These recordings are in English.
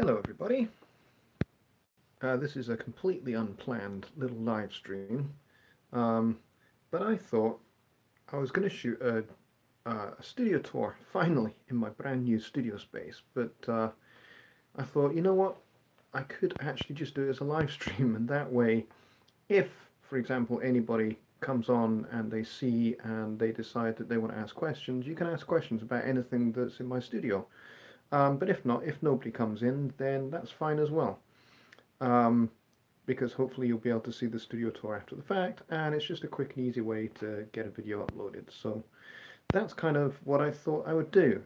Hello everybody. This is a completely unplanned little live stream, um, but I thought I was going to shoot a studio tour finally in my brand new studio space, but I thought, you know what, I could actually just do it as a live stream, and that way, if, for example, anybody comes on and they see and they decide that they want to ask questions, you can ask questions about anything that's in my studio. But if not, if nobody comes in, then that's fine as well. Um, because hopefully you'll be able to see the studio tour after the fact, and it's just a quick and easy way to get a video uploaded. So that's kind of what I thought I would do.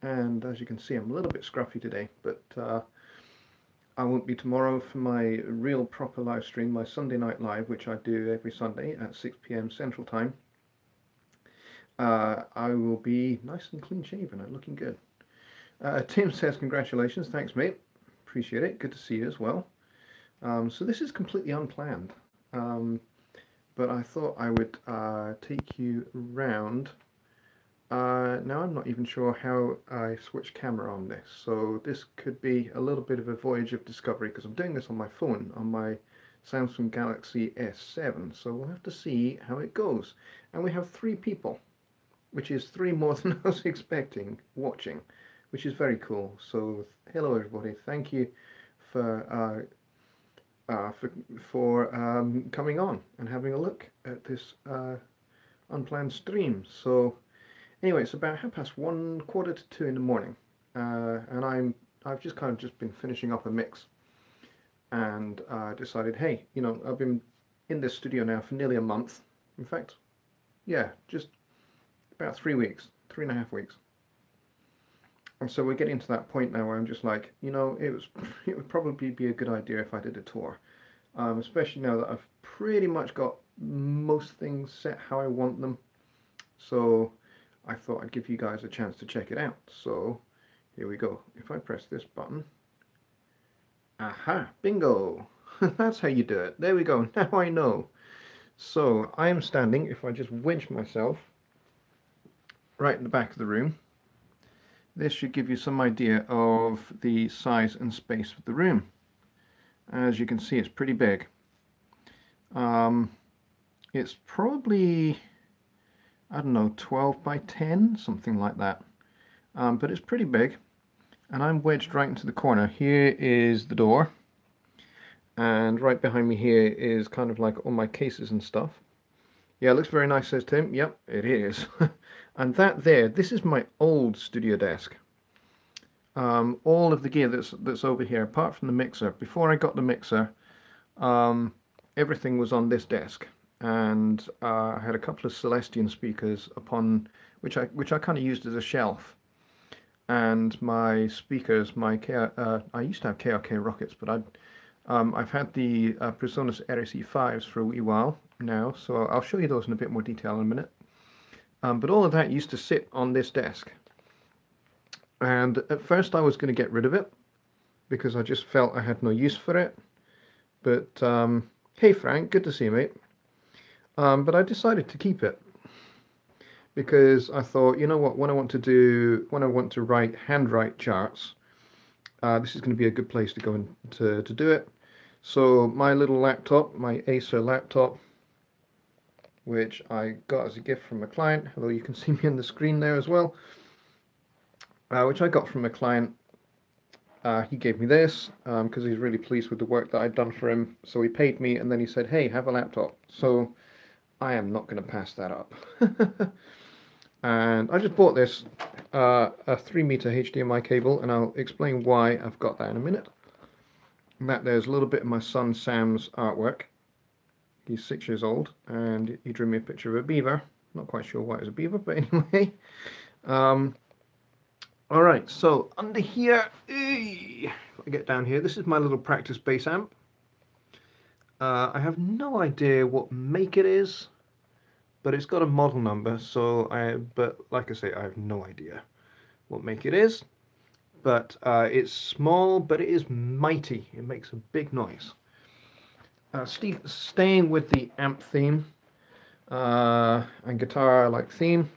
And as you can see, I'm a little bit scruffy today, but I won't be tomorrow for my real proper live stream, my Sunday Night Live, which I do every Sunday at 6 p.m. Central Time. I will be nice and clean shaven and looking good. Tim says, congratulations, thanks mate, appreciate it, good to see you as well. So this is completely unplanned, but I thought I would take you round. Now I'm not even sure how I switch camera on this, so this could be a little bit of a voyage of discovery because I'm doing this on my phone, on my Samsung Galaxy S7, so we'll have to see how it goes. And we have 3 people, which is 3 more than I was expecting, watching, which is very cool. So hello everybody, thank you for coming on and having a look at this unplanned stream. So anyway, it's about 1:30, quarter to 2 in the morning, and I've just kind of just been finishing up a mix, and decided, hey, you know, I've been in this studio now for nearly a month. In fact, yeah, just about 3 weeks, 3.5 weeks. And so we're getting to that point now where I'm just like, you know, it would probably be a good idea if I did a tour, especially now that I've pretty much got most things set how I want them. So I thought I'd give you guys a chance to check it out. So here we go. If I press this button, aha, bingo! That's how you do it. There we go. Now I know. So I am standing, if I just winch myself, right in the back of the room. This should give you some idea of the size and space of the room. As you can see, it's pretty big. It's probably, I don't know, 12 by 10, something like that. But it's pretty big. And I'm wedged right into the corner. Here is the door. And right behind me here is kind of like all my cases and stuff. Yeah, it looks very nice, says Tim. Yep, it is. And that there, this is my old studio desk. All of the gear that's over here, apart from the mixer. Before I got the mixer, everything was on this desk, and I had a couple of Celestion speakers upon which I kind of used as a shelf. And my speakers, I used to have KRK Rockets, but I've had the Presonus RSE5s for a wee while now, so I'll show you those in a bit more detail in a minute. But all of that used to sit on this desk. And at first I was going to get rid of it because I just felt I had no use for it. But hey Frank, good to see you, mate. But I decided to keep it because I thought, you know what, when I want to handwrite charts, this is going to be a good place to go and to do it. So my little laptop, my Acer laptop, which I got as a gift from a client, although you can see me on the screen there as well, which I got from a client. He gave me this because he's really pleased with the work that I'd done for him. So he paid me, and then he said, hey, have a laptop. So I am not going to pass that up. And I just bought this, a 3-meter HDMI cable, and I'll explain why I've got that in a minute. And that there's a little bit of my son Sam's artwork. He's 6 years old, and he drew me a picture of a beaver. Not quite sure why it's a beaver, but anyway. Alright, so under here, if I get down here, this is my little practice bass amp. I have no idea what make it is, but it's got a model number, but like I say, I have no idea what make it is. But it's small, but it is mighty. It makes a big noise. Staying with the amp theme and guitar-like theme,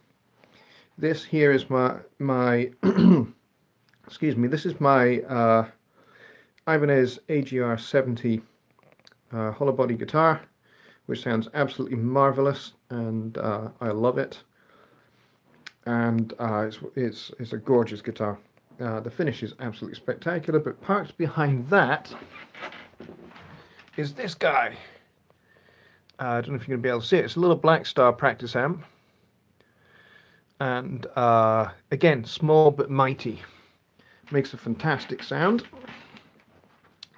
this here is my excuse me. This is my Ibanez AGR 70 hollow body guitar, which sounds absolutely marvelous, and I love it. And it's a gorgeous guitar. The finish is absolutely spectacular, but parked behind that is this guy. I don't know if you're going to be able to see it. It's a little Black Star practice amp. And again, small but mighty. Makes a fantastic sound.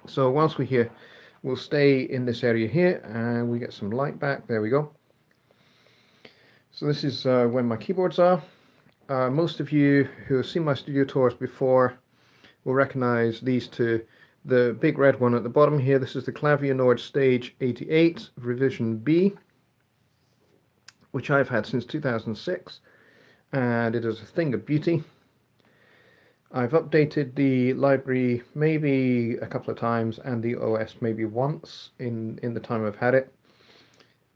So whilst we're here, we'll stay in this area here, and we get some light back. There we go. So this is where my keyboards are. Most of you who have seen my studio tours before will recognize these two. The big red one at the bottom here, this is the Clavier Nord Stage 88 Revision B, which I've had since 2006, and it is a thing of beauty. I've updated the library maybe a couple of times, and the OS maybe once in the time I've had it,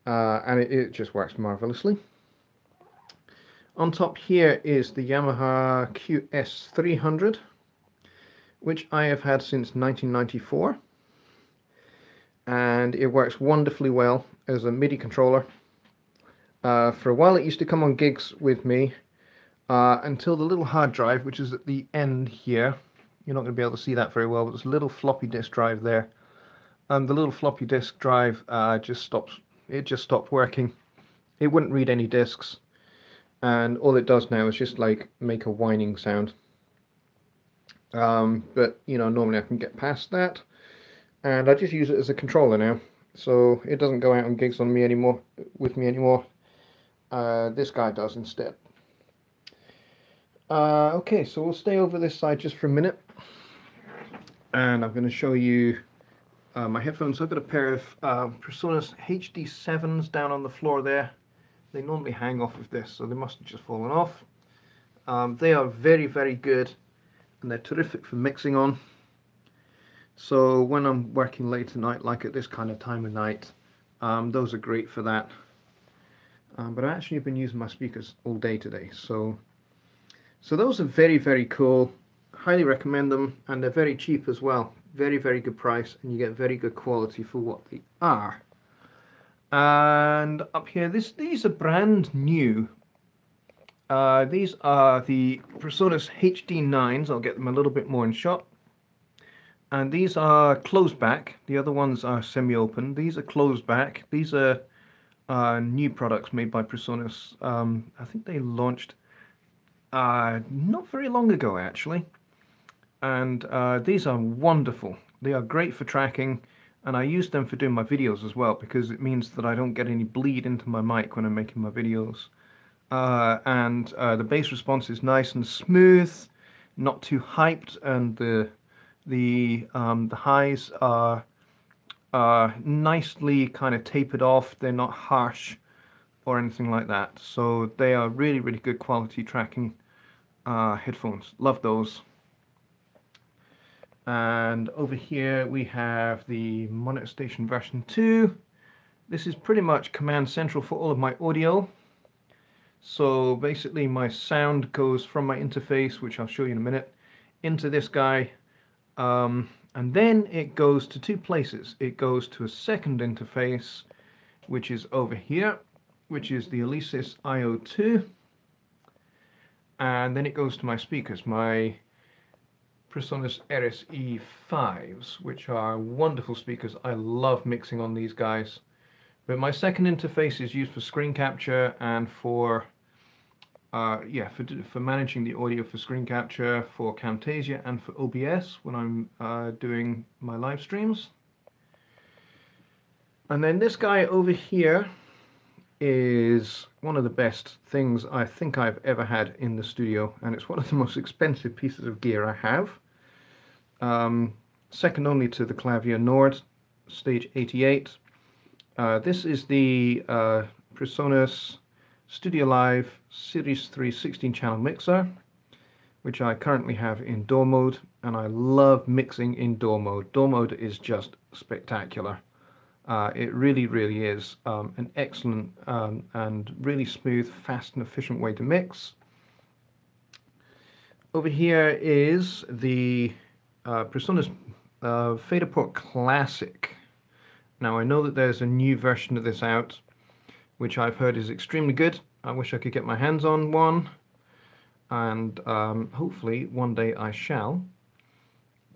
and it just works marvelously. On top here is the Yamaha QS300, which I have had since 1994, and it works wonderfully well as a MIDI controller. For a while it used to come on gigs with me, until the little hard drive, which is at the end here, you're not going to be able to see that very well, but there's a little floppy disk drive there, and the little floppy disk drive just stopped working. It wouldn't read any discs, and all it does now is just like make a whining sound. But you know, normally I can get past that, and I just use it as a controller now, so it doesn't go out on gigs on me anymore. This guy does instead. Okay, so we'll stay over this side just for a minute, and I'm going to show you my headphones. I've got a pair of PreSonus HD7s down on the floor there. They normally hang off of this, so they must have just fallen off. They are very, very good, and they're terrific for mixing on. So when I'm working late at night, like at this kind of time of night, those are great for that. But I actually have been using my speakers all day today, so those are very, very cool. Highly recommend them, and they're very cheap as well. Very, very good price, and you get very good quality for what they are. And up here, these are brand new. These are the PreSonus HD9s. I'll get them a little bit more in shot. And these are closed back. The other ones are semi-open. These are closed back. These are new products made by PreSonus. I think they launched not very long ago, actually. And these are wonderful. They are great for tracking, and I use them for doing my videos as well, because it means that I don't get any bleed into my mic when I'm making my videos. And the bass response is nice and smooth, not too hyped, and the highs are nicely kind of tapered off. They're not harsh or anything like that. So they are really, really good quality tracking headphones. Love those. And over here we have the Monitor Station version 2. This is pretty much command central for all of my audio. So basically my sound goes from my interface, which I'll show you in a minute, into this guy, and then it goes to two places. It goes to a second interface, which is over here, which is the Alesis IO2, and then it goes to my speakers, my PreSonus RSE5s, which are wonderful speakers. I love mixing on these guys. But my second interface is used for screen capture and for managing the audio for screen capture, for Camtasia, and for OBS when I'm doing my live streams. And then this guy over here is one of the best things I think I've ever had in the studio, and it's one of the most expensive pieces of gear I have. Second only to the Clavier Nord Stage 88. This is the PreSonus Studio Live Series 3 16-channel mixer, which I currently have in DAW mode, and I love mixing in DAW mode. DAW mode is just spectacular. It really, really is an excellent and really smooth, fast and efficient way to mix. Over here is the PreSonus Faderport Classic. Now I know that there's a new version of this out, which I've heard is extremely good. I wish I could get my hands on one, and hopefully one day I shall.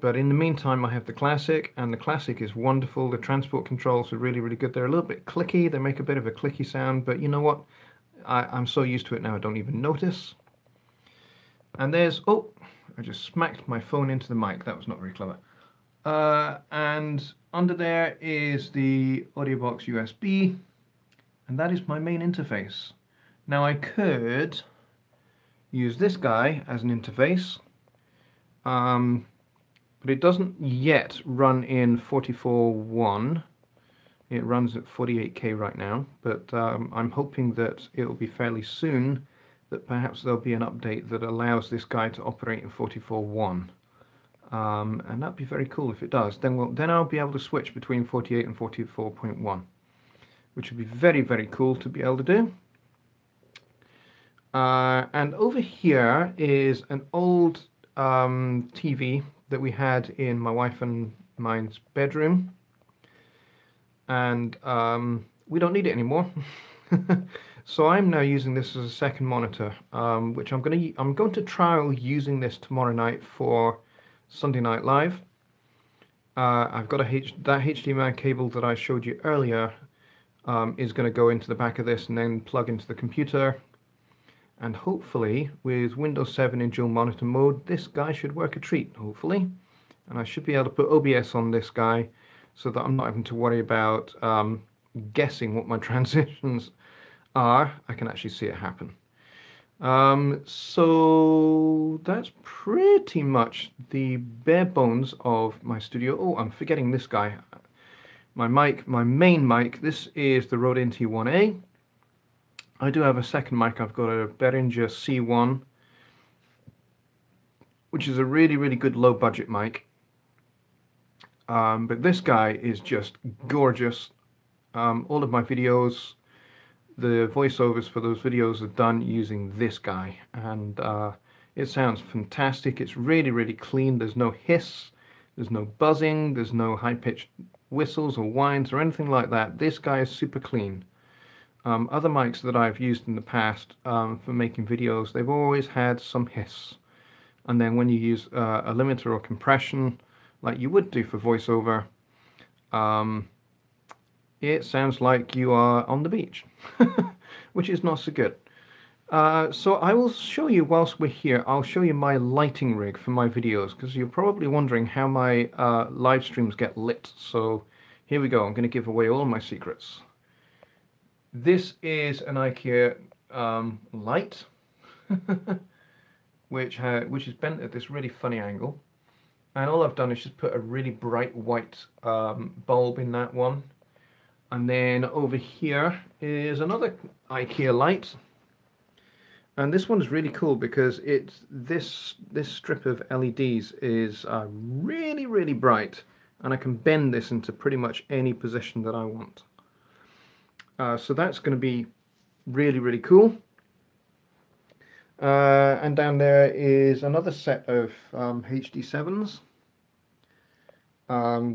But in the meantime, I have the Classic, and the Classic is wonderful. The transport controls are really, really good. They're a little bit clicky. They make a bit of a clicky sound, but you know what? I'm so used to it now I don't even notice. And there's, oh, I just smacked my phone into the mic. That was not very clever. And under there is the AudioBox USB, and that is my main interface. Now I could use this guy as an interface, but it doesn't yet run in 44.1. It runs at 48K right now, but I'm hoping that it will be fairly soon that perhaps there'll be an update that allows this guy to operate in 44.1. And that'd be very cool if it does. Then I'll be able to switch between 48 and 44.1, which would be very, very cool to be able to do. And over here is an old TV that we had in my wife and mine's bedroom, and we don't need it anymore. So I'm now using this as a second monitor, which I'm going to trial using this tomorrow night for Sunday Night Live. I've got that HDMI cable that I showed you earlier is going to go into the back of this and then plug into the computer. And hopefully, with Windows 7 in dual monitor mode, this guy should work a treat, hopefully. And I should be able to put OBS on this guy so that I'm not having to worry about guessing what my transitions are. I can actually see it happen. So that's pretty much the bare bones of my studio. Oh, I'm forgetting this guy. My mic, my main mic, this is the Rode NT1A. I do have a second mic. I've got a Behringer C1, which is a really, really good low budget mic. But this guy is just gorgeous. All of my videos, the voiceovers for those videos are done using this guy, and it sounds fantastic. It's really, really clean. There's no hiss, there's no buzzing, there's no high-pitched whistles or whines or anything like that. This guy is super clean. Other mics that I've used in the past for making videos, they've always had some hiss. And then when you use a limiter or compression, like you would do for voiceover, it sounds like you are on the beach, which is not so good. So I will show you, whilst we're here, I'll show you my lighting rig for my videos, because you're probably wondering how my live streams get lit. So here we go. I'm going to give away all my secrets. This is an IKEA light, which is bent at this really funny angle. And all I've done is just put a really bright white bulb in that one. And then over here is another IKEA light. And this one is really cool because this strip of LEDs is really, really bright. And I can bend this into pretty much any position that I want. So that's going to be really, really cool. And down there is another set of HD7s,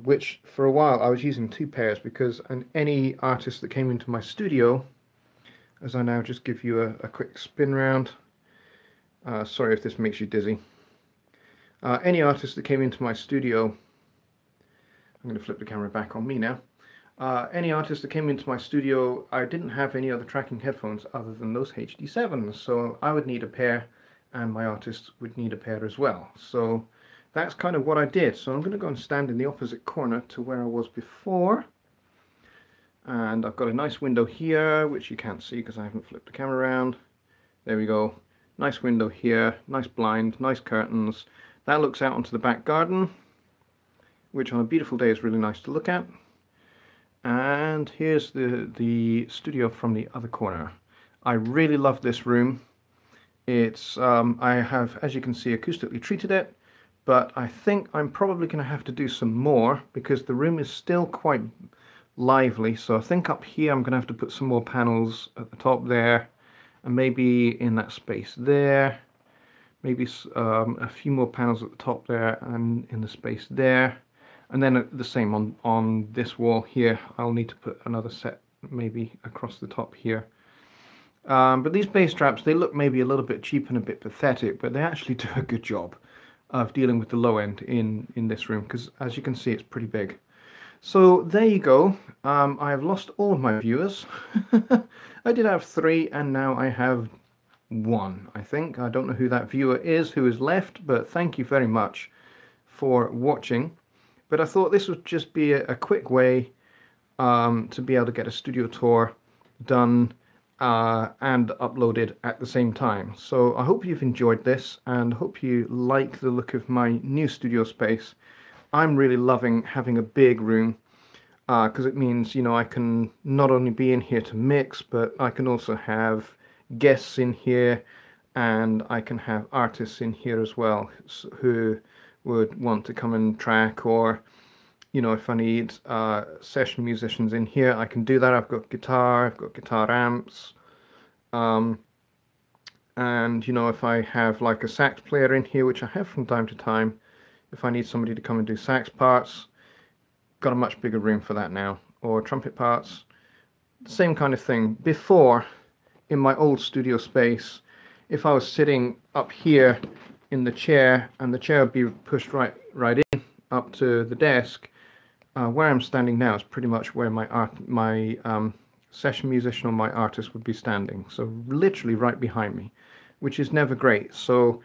which for a while I was using two pairs because any artist that came into my studio, as I now just give you a quick spin round, sorry if this makes you dizzy, any artist that came into my studio, I'm going to flip the camera back on me now. Any artist that came into my studio, I didn't have any other tracking headphones other than those HD7s, so I would need a pair, and my artist would need a pair as well. So that's kind of what I did. So I'm going to go and stand in the opposite corner to where I was before, and I've got a nice window here, which you can't see because I haven't flipped the camera around. There we go. Nice window here, nice blind, nice curtains. That looks out onto the back garden, which on a beautiful day is really nice to look at. And here's the studio from the other corner. I really love this room. It's I have, as you can see, acoustically treated it, but I think I'm probably going to have to do some more because the room is still quite lively. So I think up here I'm going to have to put some more panels at the top there, and maybe in that space there, maybe a few more panels at the top there and in the space there. And then the same on this wall here. I'll need to put another set maybe across the top here. But these bass traps, they look maybe a little bit cheap and a bit pathetic, but they actually do a good job of dealing with the low end in this room, because as you can see, it's pretty big. So there you go. I have lost all of my viewers. I did have 3, and now I have 1, I think. I don't know who that viewer is who is left, but thank you very much for watching. But I thought this would just be a quick way to be able to get a studio tour done and uploaded at the same time. So I hope you've enjoyed this, and hope you like the look of my new studio space. I'm really loving having a big room, because it means, you know, I can not only be in here to mix, but I can also have guests in here, and I can have artists in here as well who would want to come and track, or, you know, if I need session musicians in here, I can do that. I've got guitar amps, and, you know, if I have like a sax player in here, which I have from time to time, if I need somebody to come and do sax parts, got a much bigger room for that now. Or trumpet parts, same kind of thing. Before, in my old studio space, if I was sitting up here in the chair, and the chair would be pushed right in up to the desk, where I'm standing now is pretty much where my session musician or my artist would be standing. So literally right behind me, which is never great. So,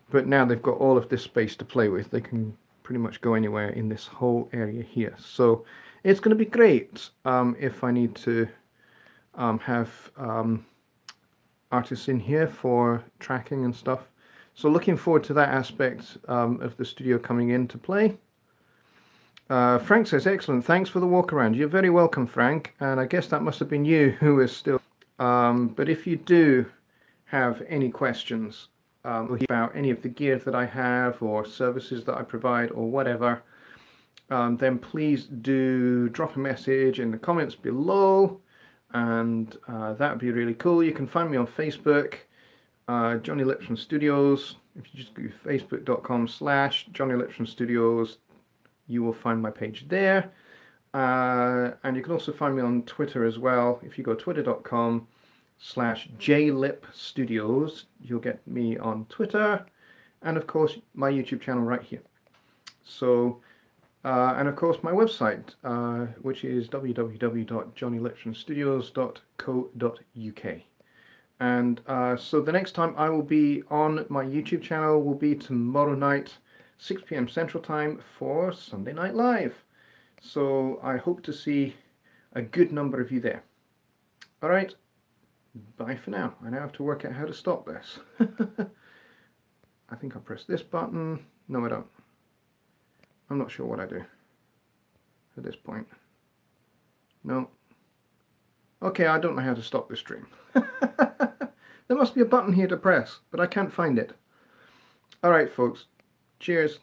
but now they've got all of this space to play with. They can pretty much go anywhere in this whole area here. So it's going to be great if I need to have artists in here for tracking and stuff. So looking forward to that aspect of the studio coming into play. Frank says, excellent, thanks for the walk around. You're very welcome, Frank, and I guess that must have been you who is still... but if you do have any questions about any of the gear that I have, or services that I provide, or whatever, then please do drop a message in the comments below, and that would be really cool. You can find me on Facebook, Jonny Lipsham Studios. If you just go to facebook.com/Jonny Lipsham Studios, you will find my page there. And you can also find me on Twitter as well. If you go twitter.com/JLipStudios, you'll get me on Twitter, and of course my YouTube channel right here. So, and of course my website, which is www.jonnylipshamstudios.co.uk. And so the next time I will be on my YouTube channel will be tomorrow night, 6 p.m. Central Time, for Sunday Night Live. So I hope to see a good number of you there. Alright, bye for now. I now have to work out how to stop this. I think I press this button. No, I don't. I'm not sure what I do at this point. No. Okay, I don't know how to stop this stream. There must be a button here to press, but I can't find it. Alright folks, cheers.